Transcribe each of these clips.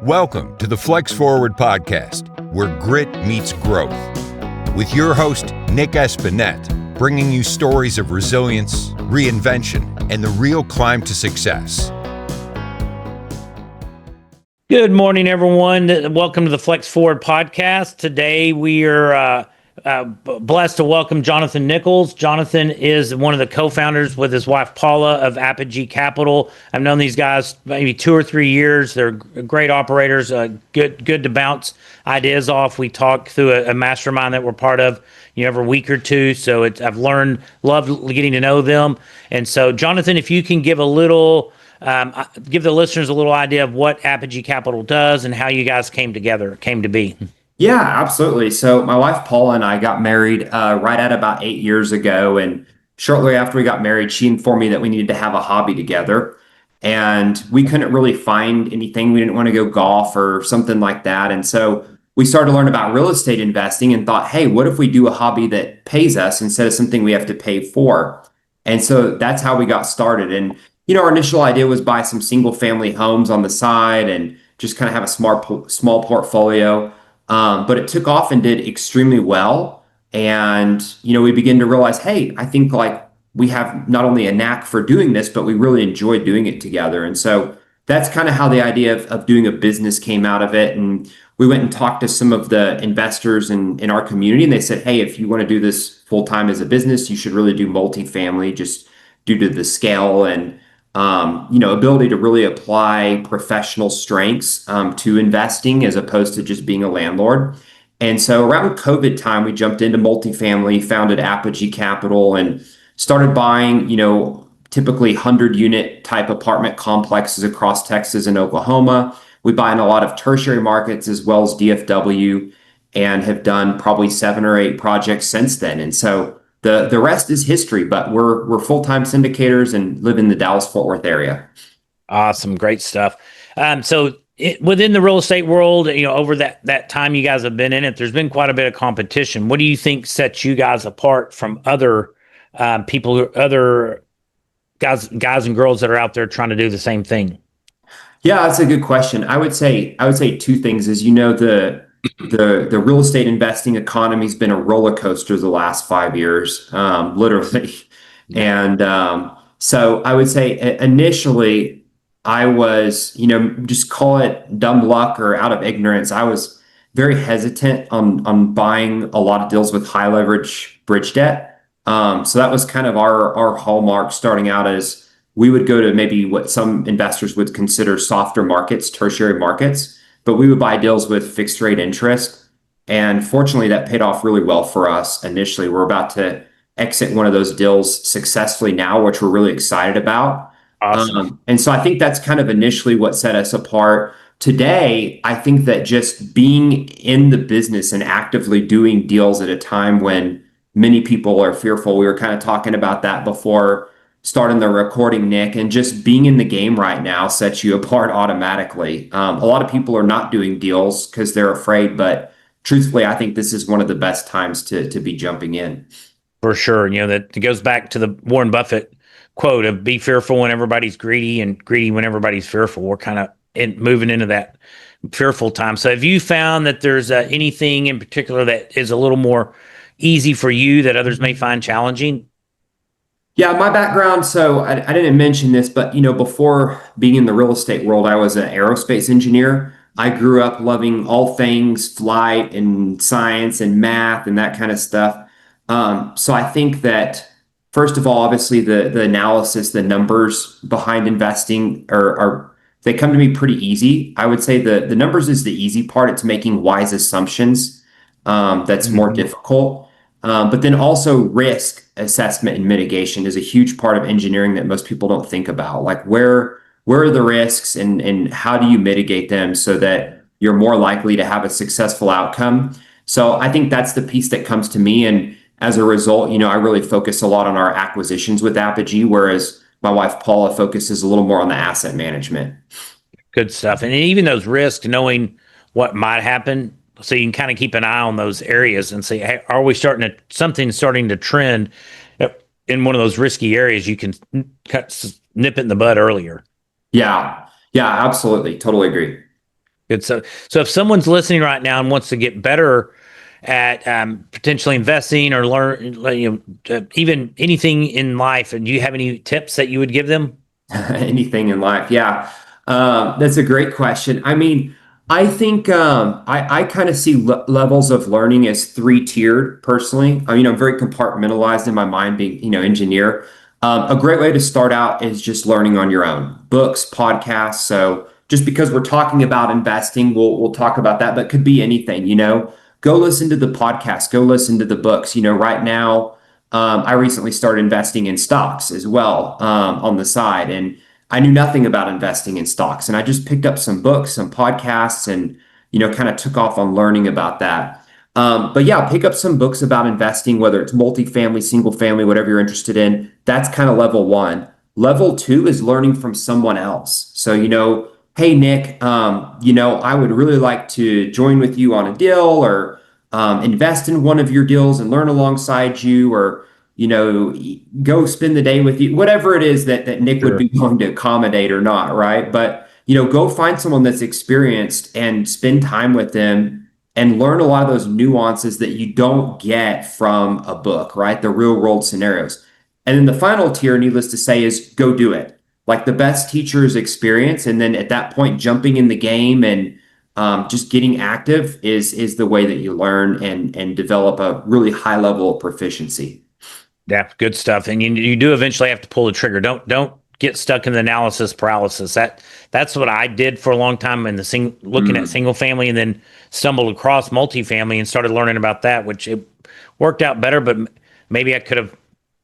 Welcome to the Flex Forward podcast, where grit meets growth. With your host, Nick Espanet, bringing you stories of resilience, reinvention, and the real climb to success. Good morning, everyone. Welcome to the Flex Forward podcast. Today, we are blessed to welcome Jonathan Nichols. Jonathan is one of the co-founders with his wife, Paula, of Apogee Capital. I've known these guys maybe 2 or 3 years. They're great operators, good to bounce ideas off. We talk through a mastermind that we're part of, every week or two. So I've loved getting to know them. And so, Jonathan, if you can give give the listeners a little idea of what Apogee Capital does and how you guys came to be. Yeah, absolutely. So my wife, Paula, and I got married right at about 8 years ago. And shortly after we got married, she informed me that we needed to have a hobby together. And we couldn't really find anything. We didn't want to go golf or something like that. And so we started to learn about real estate investing and thought, hey, what if we do a hobby that pays us instead of something we have to pay for? And so that's how we got started. And, our initial idea was buy some single family homes on the side and just kind of have a small portfolio. But it took off and did extremely well. And, we began to realize, hey, I think we have not only a knack for doing this, but we really enjoy doing it together. And so that's kind of how the idea of doing a business came out of it. And we went and talked to some of the investors in our community, and they said, hey, if you want to do this full time as a business, you should really do multifamily just due to the scale and ability to really apply professional strengths to investing as opposed to just being a landlord. And so around COVID time, we jumped into multifamily, founded Apogee Capital, and started buying, typically 100-unit type apartment complexes across Texas and Oklahoma. We buy in a lot of tertiary markets as well as DFW, and have done probably 7 or 8 projects since then. And so the rest is history, but we're full-time syndicators and live in the Dallas-Fort Worth area. Awesome. Great stuff. Within the real estate world, over that time you guys have been in it, there's been quite a bit of competition. What do you think sets you guys apart from other people, other guys and girls that are out there trying to do the same thing? Yeah, that's a good question. I would say 2 things. As the real estate investing economy has been a roller coaster the last 5 years, literally. And so I would say initially I was, just call it dumb luck or out of ignorance. I was very hesitant on buying a lot of deals with high leverage bridge debt. So that was kind of our hallmark starting out, as we would go to maybe what some investors would consider softer markets, tertiary markets, but we would buy deals with fixed rate interest. And fortunately, that paid off really well for us initially. We're about to exit one of those deals successfully now, which we're really excited about. Awesome. And so I think that's kind of initially what set us apart. Today, I think that just being in the business and actively doing deals at a time when many people are fearful, we were kind of talking about that before starting the recording, Nick, and just being in the game right now sets you apart automatically. A lot of people are not doing deals because they're afraid, but truthfully, I think this is one of the best times to be jumping in. For sure. That it goes back to the Warren Buffett quote of be fearful when everybody's greedy and greedy when everybody's fearful. We're kind of moving into that fearful time. So have you found that there's anything in particular that is a little more easy for you that others may find challenging? Yeah, my background, so I didn't mention this, but before being in the real estate world, I was an aerospace engineer. I grew up loving all things flight and science and math and that kind of stuff. So I think that, first of all, obviously the analysis, the numbers behind investing are they come to me pretty easy. I would say the numbers is the easy part. It's making wise assumptions that's more difficult. But then also risk assessment and mitigation is a huge part of engineering that most people don't think about. Like where are the risks and how do you mitigate them so that you're more likely to have a successful outcome? So I think that's the piece that comes to me. And as a result, I really focus a lot on our acquisitions with Apogee, whereas my wife, Paula, focuses a little more on the asset management. Good stuff. And even those risks, knowing what might happen, so you can kind of keep an eye on those areas and say, hey, are we starting to trend in one of those risky areas? You can nip it in the bud earlier. Yeah, absolutely. Totally agree. Good. So if someone's listening right now and wants to get better at potentially investing or learn, even anything in life, and do you have any tips that you would give them? Anything in life? Yeah. That's a great question. I mean, I think I kind of see levels of learning as three-tiered personally. I'm very compartmentalized in my mind being, engineer. A great way to start out is just learning on your own. Books, podcasts. So just because we're talking about investing, we'll talk about that, but it could be anything. Go listen to the podcast, go listen to the books. Right now, I recently started investing in stocks as well on the side. And I knew nothing about investing in stocks. And I just picked up some books, some podcasts, and, kind of took off on learning about that. But yeah, pick up some books about investing, whether it's multifamily, single family, whatever you're interested in. That's kind of level one. Level two is learning from someone else. So, hey, Nick, I would really like to join with you on a deal or invest in one of your deals and learn alongside you, or go spend the day with you, whatever it is that Nick would Sure. be willing to accommodate or not, right? But go find someone that's experienced and spend time with them and learn a lot of those nuances that you don't get from a book, right? The real world scenarios. And then the final tier, needless to say, is go do it. Like the best teacher's experience, and then at that point, jumping in the game and just getting active is the way that you learn and develop a really high level of proficiency. Yeah, good stuff. And you do eventually have to pull the trigger. Don't get stuck in the analysis paralysis. That's what I did for a long time in the looking at single family, and then stumbled across multifamily and started learning about that, which it worked out better, but maybe I could have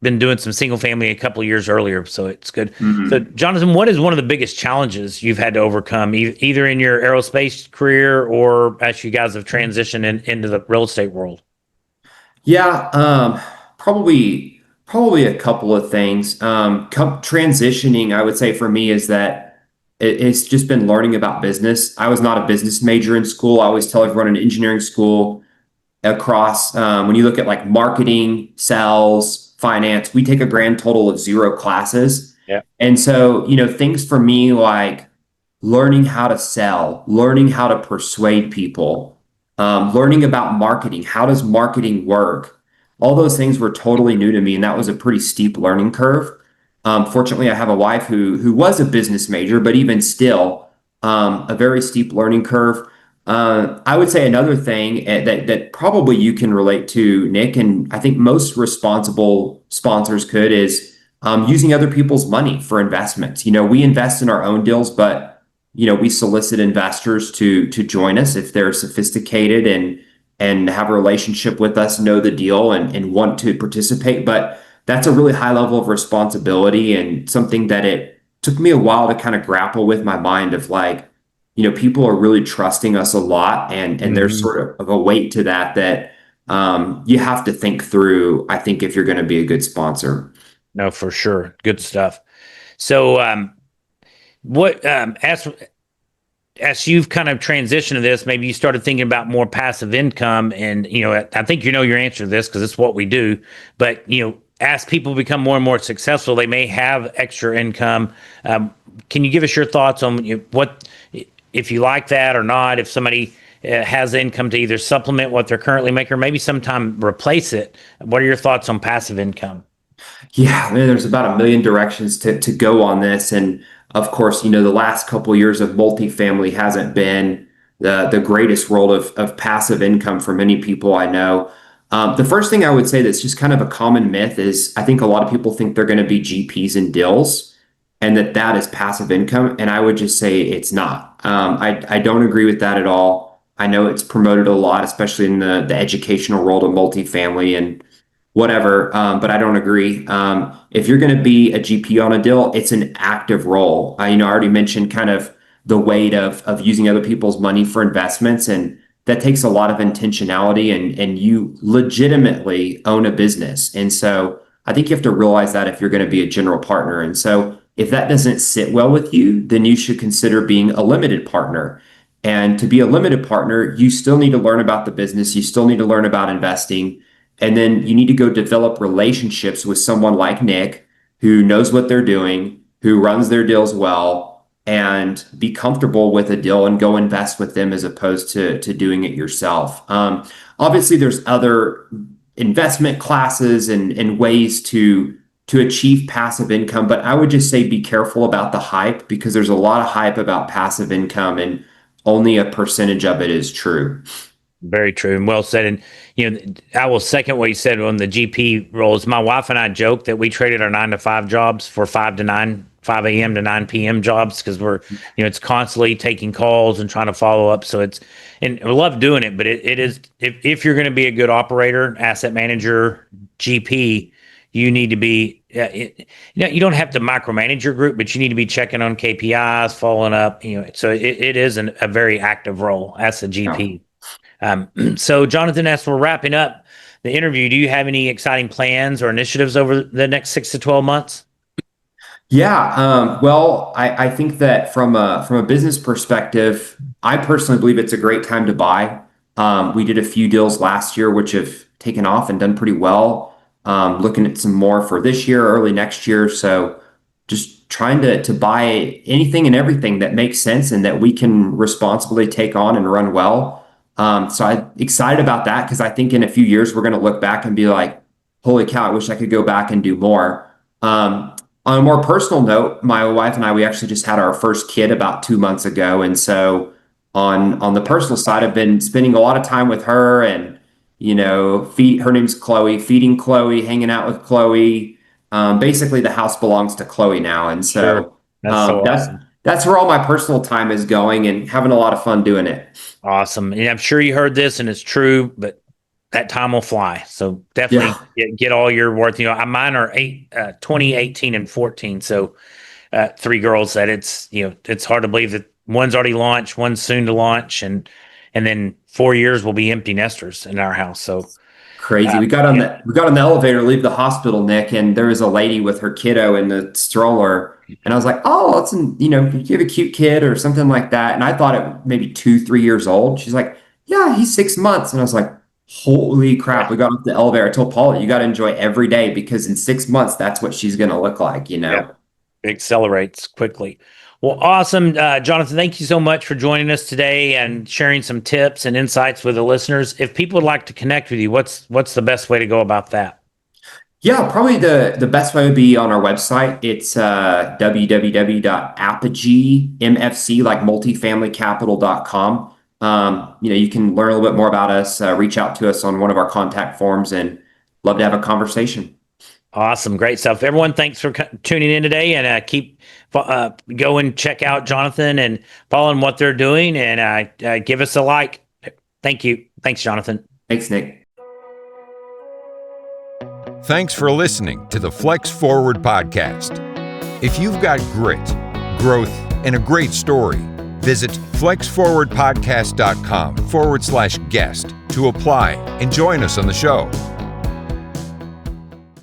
been doing some single family a couple of years earlier. So it's good. So Jonathan, what is one of the biggest challenges you've had to overcome, either in your aerospace career or as you guys have transitioned into the real estate world? Yeah, probably a couple of things. Transitioning, I would say for me is that it's just been learning about business. I was not a business major in school. I always tell everyone in engineering school across, when you look at like marketing, sales, finance, we take a grand total of 0 classes. Yeah. And so, things for me like learning how to sell, learning how to persuade people, learning about marketing. How does marketing work? All those things were totally new to me, and that was a pretty steep learning curve. Fortunately, I have a wife who was a business major, but even still, a very steep learning curve. I would say another thing that probably you can relate to, Nick, and I think most responsible sponsors could, is using other people's money for investments. We invest in our own deals, but we solicit investors to join us if they're sophisticated and have a relationship with us, know the deal, and want to participate. But that's a really high level of responsibility, and something that it took me a while to kind of grapple with my mind of like, people are really trusting us a lot, and there's sort of a weight to that you have to think through, I think, if you're going to be a good sponsor. No, for sure. Good stuff. So, what as you've kind of transitioned to this, maybe you started thinking about more passive income, and I think your answer to this because it's what we do. But as people become more and more successful, they may have extra income. Can you give us your thoughts on what, if you like that or not? If somebody has income to either supplement what they're currently making or maybe sometime replace it, what are your thoughts on passive income? Yeah, man, there's about a million directions to go on this. And of course, the last couple of years of multifamily hasn't been the greatest world of passive income for many people I know. The first thing I would say that's just kind of a common myth is I think a lot of people think they're going to be GPs in deals and that is passive income. And I would just say it's not. I don't agree with that at all. I know it's promoted a lot, especially in the educational world of multifamily and whatever, but I don't agree. If you're going to be a GP on a deal, it's an active role. I already mentioned kind of the weight of using other people's money for investments, and that takes a lot of intentionality, and you legitimately own a business. And so I think you have to realize that if you're going to be a general partner. And so if that doesn't sit well with you, then you should consider being a limited partner. And to be a limited partner, you still need to learn about the business. You still need to learn about investing. And then you need to go develop relationships with someone like Nick, who knows what they're doing, who runs their deals well, and be comfortable with a deal and go invest with them as opposed to doing it yourself. Obviously, there's other investment classes and ways to achieve passive income, but I would just say be careful about the hype, because there's a lot of hype about passive income and only a percentage of it is true. Very true and well said. And I will second what you said on the GP roles. My wife and I joke that we traded our 9 to 5 jobs for 5 a.m. to 9 p.m. jobs, because we're, it's constantly taking calls and trying to follow up. So and we love doing it, but it is, if you're going to be a good operator, asset manager, GP, you need to be, you don't have to micromanage your group, but you need to be checking on KPIs, following up, so it is a very active role as a GP. So Jonathan, as we're wrapping up the interview, do you have any exciting plans or initiatives over the next 6 to 12 months? Yeah, well, I think that from a business perspective, I personally believe it's a great time to buy. We did a few deals last year which have taken off and done pretty well. Looking at some more for this year, early next year. So just trying to buy anything and everything that makes sense and that we can responsibly take on and run well. So I'm excited about that, because I think in a few years we're going to look back and be like, holy cow, I wish I could go back and do more. On a more personal note, my wife and I, we actually just had our first kid about 2 months ago. And so on the personal side, I've been spending a lot of time with her and, her name's Chloe, feeding Chloe, hanging out with Chloe. Basically the house belongs to Chloe now. And so, Sure. That's so awesome. That's where all my personal time is going, and having a lot of fun doing it. Awesome. And I'm sure you heard this and it's true, but that time will fly. So definitely get all your worth. Mine are 20, 18, and 14. So 3 girls that it's hard to believe that one's already launched, one's soon to launch. And then 4 years will be empty nesters in our house. So crazy. We got on the elevator to leave the hospital, Nick, and there was a lady with her kiddo in the stroller. And I was like, oh, you have a cute kid or something like that. And I thought it maybe 2-3 years old. She's like, yeah, he's 6 months. And I was like, holy crap. We got off the elevator. I told Paula, you got to enjoy every day, because in 6 months, that's what she's going to look like, Yeah. It accelerates quickly. Well, awesome. Jonathan, thank you so much for joining us today and sharing some tips and insights with the listeners. If people would like to connect with you, what's the best way to go about that? Yeah, probably the best way would be on our website. It's www.apogeemfc, like multifamilycapital.com. You can learn a little bit more about us, reach out to us on one of our contact forms, and love to have a conversation. Awesome. Great stuff. Everyone, thanks for tuning in today, and keep go and check out Jonathan and Paula and what they're doing, and give us a like. Thank you. Thanks, Jonathan. Thanks, Nick. Thanks for listening to the Flex Forward podcast. If you've got grit, growth, and a great story, visit flexforwardpodcast.com/guest to apply and join us on the show.